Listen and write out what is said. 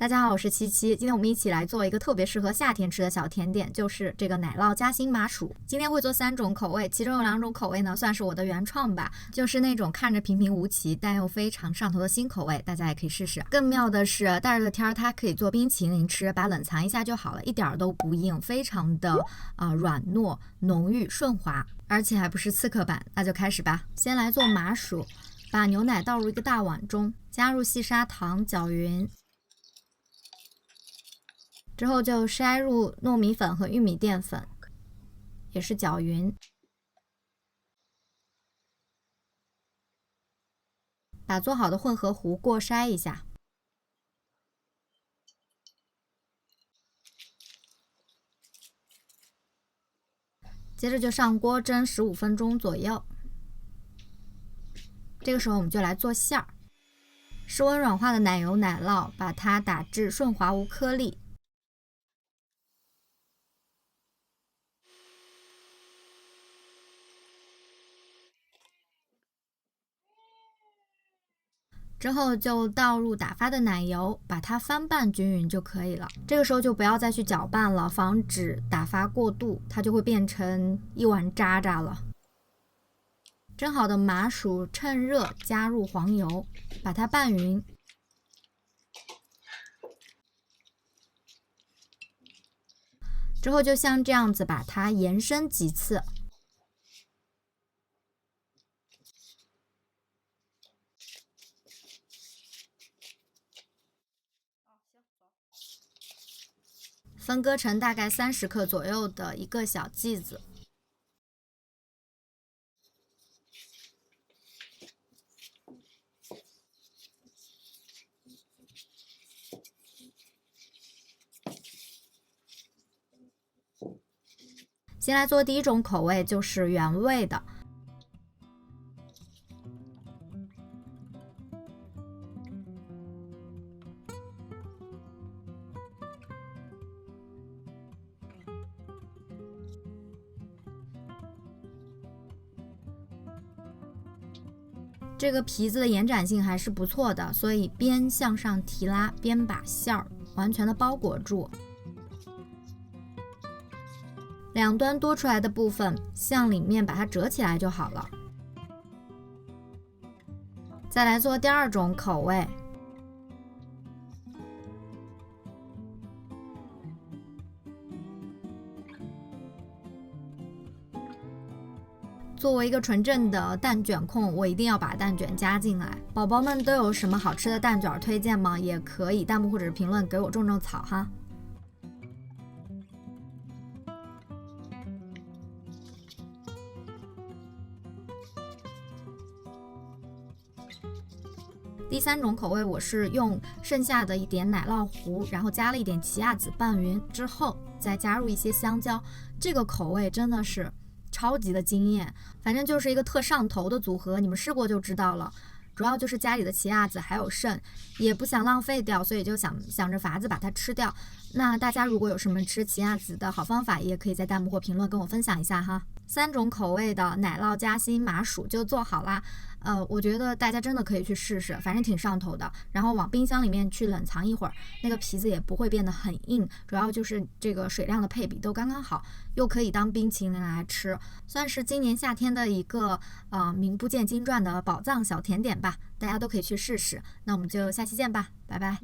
大家好，我是七七。今天我们一起来做一个特别适合夏天吃的小甜点，就是这个奶酪夹心麻薯。今天会做3种口味，其中有2种口味呢算是我的原创吧，就是那种看着平平无奇但又非常上头的新口味，大家也可以试试。更妙的是，大热的天它可以做冰淇淋吃，把冷藏一下就好了，一点都不硬，非常的软糯、浓郁、顺滑，而且还不是刺客版。那就开始吧。先来做麻薯，把牛奶倒入一个大碗中，加入细砂糖，搅匀。之后就筛入糯米粉和玉米淀粉，也是搅匀，把做好的混合糊过筛一下，接着就上锅蒸15分钟左右。这个时候我们就来做馅儿，室温软化的奶油奶酪，把它打至顺滑无颗粒。之后就倒入打发的奶油，把它翻拌均匀就可以了。这个时候就不要再去搅拌了，防止打发过度，它就会变成一碗渣渣了。蒸好的麻薯趁热加入黄油，把它拌匀。之后就像这样子把它延伸几次。分割成大概30克左右的一个小剂子。先来做第一种口味，就是原味的。这个皮子的延展性还是不错的，所以边向上提拉，边把馅儿完全的包裹住。两端多出来的部分向里面把它折起来就好了。再来做第2种口味，作为一个纯正的蛋卷控，我一定要把蛋卷加进来。宝宝们都有什么好吃的蛋卷推荐吗？也可以弹幕或者是评论给我种种草哈。第3种口味，我是用剩下的一点奶酪糊，然后加了一点奇亚籽拌匀之后，再加入一些香蕉。这个口味真的是超级的惊艳，反正就是一个特上头的组合，你们试过就知道了。主要就是家里的奇亚籽还有剩，也不想浪费掉，所以就想着法子把它吃掉。那大家如果有什么吃奇亚籽的好方法，也可以在弹幕或评论跟我分享一下哈。3种口味的奶酪夹心麻薯就做好啦。我觉得大家真的可以去试试，反正挺上头的。然后往冰箱里面去冷藏一会儿，那个皮子也不会变得很硬，主要就是这个水量的配比都刚刚好，又可以当冰淇淋来吃，算是今年夏天的一个名不见经传的宝藏小甜点吧，大家都可以去试试。那我们就下期见吧，拜拜。